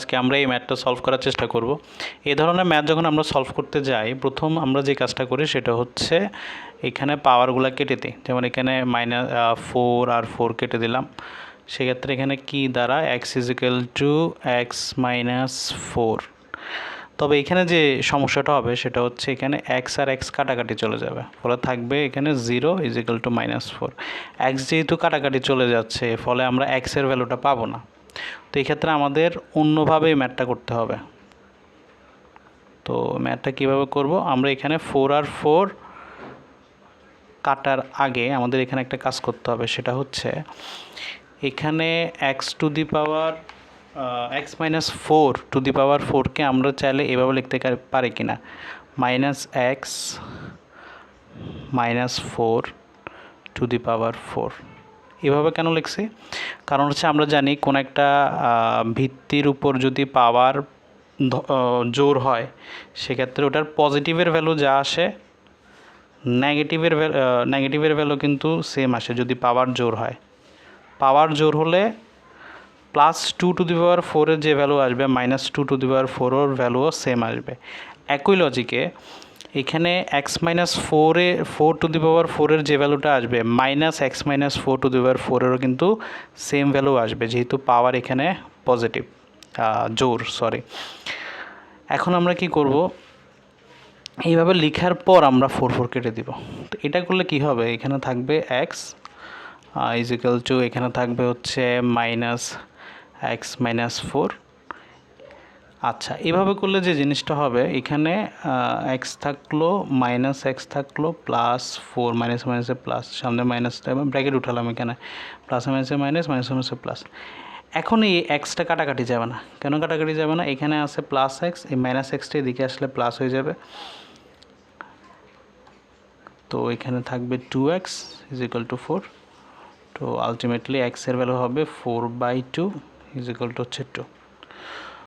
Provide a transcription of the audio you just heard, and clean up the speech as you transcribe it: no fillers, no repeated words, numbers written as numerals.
আজকে আমরা এই ম্যাথটা সলভ করার চেষ্টা করব। এই ধরনের ম্যাথ যখন আমরা সলভ করতে যাই, প্রথম আমরা যে কাজটা করি সেটা হচ্ছে এখানে পাওয়ারগুলো কেটে দিই। যেমন এখানে -4 আর 4 কেটে দিলাম। সেক্ষেত্রে এখানে কি দ্বারা x = x - 4। তবে এখানে যে সমস্যাটা হবে সেটা হচ্ছে এখানে x আর x কাটাকাটি চলে যাবে, ফলে থাকবে এখানে 0 = -4। x যেহেতু কাটাকাটি চলে যাচ্ছে, ফলে আমরা x এর ভ্যালুটা পাবো না। তো এই ক্ষেত্রে আমাদের অন্যভাবে ম্যাথটা করতে হবে। তো ম্যাথটা কীভাবে করব, আমরা এখানে 4 আর 4 কাটার আগে আমাদের এখানে একটা কাজ করতে হবে, সেটা হচ্ছে এখানে x - 4 আমরা চাইলে এভাবে লিখতে পারি কিনা, -x - 4 এভাবে কেন লিখছি? কারণ হচ্ছে আমরা জানি কোন একটা ভিত্তির উপর যদি পাওয়ার জোর হয়, সেক্ষেত্রে ওটার পজিটিভের ভ্যালু যা আসে, নেগেটিভের ভ্যালু কিন্তু সেম আসে যদি পাওয়ার জোর হয়। পাওয়ার জোর হলে +2⁴ এর যে ভ্যালু আসবে, -2⁴ এর ভ্যালুও সেম আসবে। একই লজিকে এখানে x - 4 এর যে ভ্যালুটা আসবে, -x - 4 এরও কিন্তু সেম ভ্যালু আসবে, যেহেতু পাওয়ার এখানে পজিটিভ জোর। এখন আমরা কি করব, এইভাবে লেখার পর আমরা 4 কেটে দিব। তো এটা করলে কি হবে, এখানে থাকবে x = এখানে থাকবে হচ্ছে -x - 4। আচ্ছা, এভাবে করলে যে জিনিসটা হবে, এখানে x থাকলো, -x থাকলো, +4 মাইনাসে প্লাস, সামনে মাইনাসটা ব্র্যাকেট উঠালাম, এখানে প্লাসে মাইনাসে মাইনাস, মাইনাসে মাইনাসে প্লাস। এখন এই এক্সটা কাটাকাটি যাবে না। কেন কাটাকাটি যাবে না? এখানে আছে +x, এই -xটা এদিকে আসলে প্লাস হয়ে যাবে। তো এখানে থাকবে 2x = 4। তো আলটিমেটলি x এর ভ্যালু হবে 4/2 = 2।